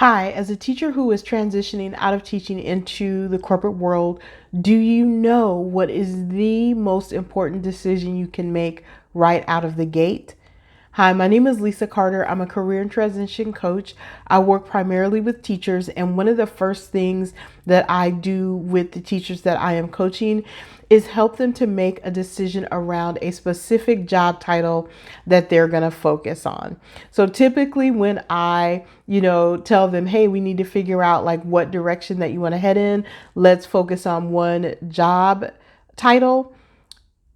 Hi, as a teacher who is transitioning out of teaching into the corporate world, do you know what is the most important decision you can make right out of the gate? Hi, my name is Lisa Carter. I'm a career and transition coach. I work primarily with teachers, and one of the first things that I do with the teachers that I am coaching is help them to make a decision around a specific job title that they're going to focus on. So typically when I, tell them, "Hey, we need to figure out like what direction that you want to head in. Let's focus on one job title."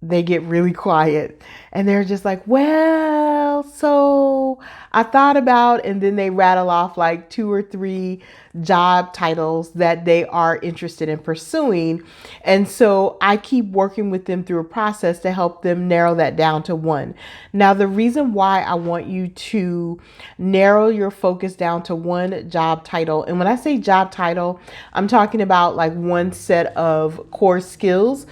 They get really quiet and they're just like, "Well, so I thought about," and then they rattle off like two or three job titles that they are interested in pursuing. And so I keep working with them through a process to help them narrow that down to one. Now, the reason why I want you to narrow your focus down to one job title, and when I say job title, I'm talking about like one set of core skills.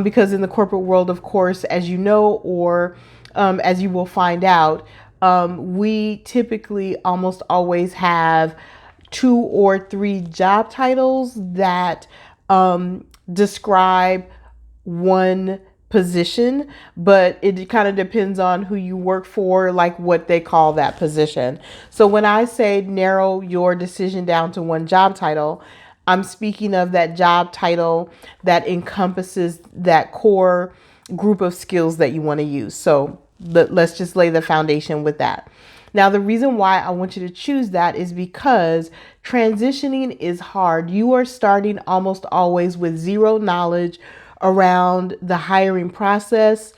Because in the corporate world, of course, as you know, or as you will find out, we typically almost always have two or three job titles that describe one position, but it kind of depends on who you work for, like what they call that position. So when I say narrow your decision down to one job title, I'm speaking of that job title that encompasses that core group of skills that you want to use. So let's just lay the foundation with that. Now, the reason why I want you to choose that is because transitioning is hard. You are starting almost always with zero knowledge around the hiring process,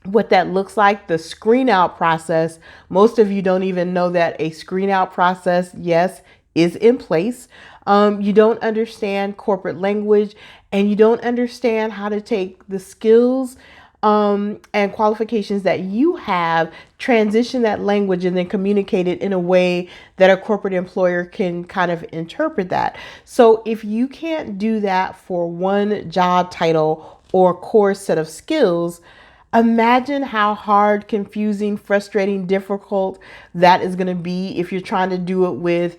what that looks like, the screen out process. Most of you don't even know that a screen out process, yes, is in place. You don't understand corporate language, and you don't understand how to take the skills and qualifications that you have, transition that language, and then communicate it in a way that a corporate employer can kind of interpret that. So if you can't do that for one job title or core set of skills, imagine how hard, confusing, frustrating, difficult that is going to be if you're trying to do it with,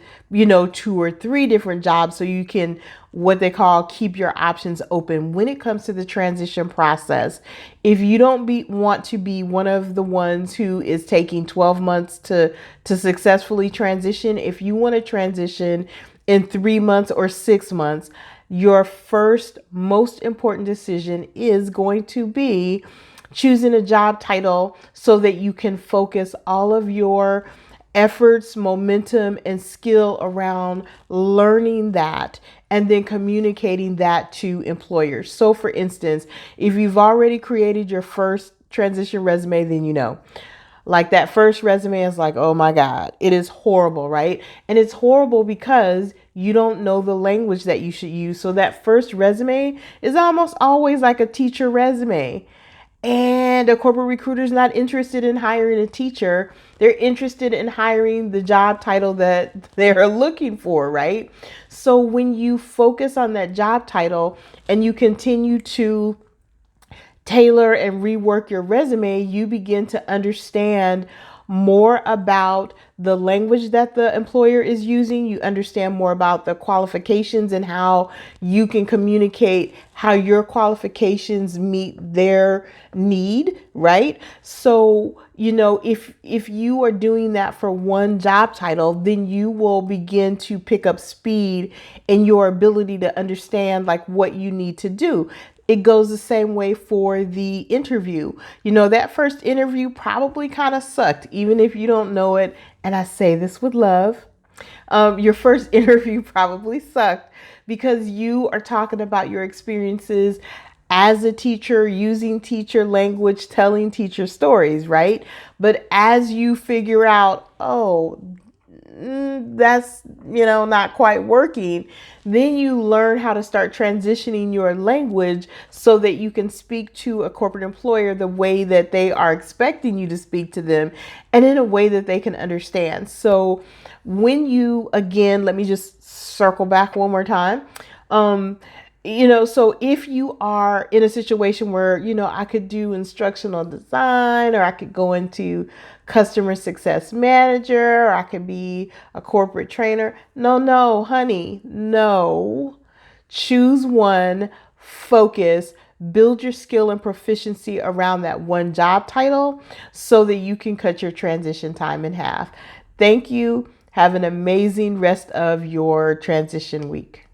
two or three different jobs, so you can, what they call, keep your options open when it comes to the transition process. If you don't want to be one of the ones who is taking 12 months to successfully transition, if you want to transition in 3 months or 6 months, your first most important decision is going to be choosing a job title so that you can focus all of your efforts, momentum, and skill around learning that and then communicating that to employers. So for instance, if you've already created your first transition resume, then like that first resume is like, oh my God, it is horrible, right? And it's horrible because you don't know the language that you should use. So that first resume is almost always like a teacher resume. And a corporate recruiter is not interested in hiring a teacher. They're interested in hiring the job title that they're looking for, right? So when you focus on that job title and you continue to tailor and rework your resume, you begin to understand more about the language that the employer is using. You understand more about the qualifications and how you can communicate how your qualifications meet their need, right? So, if you are doing that for one job title, then you will begin to pick up speed in your ability to understand like what you need to do. It goes the same way for the interview. That first interview probably kind of sucked, even if you don't know it. And I say this with love. Your first interview probably sucked because you are talking about your experiences as a teacher, using teacher language, telling teacher stories, right? But as you figure out, oh, that's not quite working, then you learn how to start transitioning your language so that you can speak to a corporate employer the way that they are expecting you to speak to them and in a way that they can understand. So when you, again, let me just circle back one more time. So if you are in a situation where, I could do instructional design, or I could go into customer success manager, or I could be a corporate trainer. No, no, honey, no. Choose one, focus, build your skill and proficiency around that one job title so that you can cut your transition time in half. Thank you. Have an amazing rest of your transition week.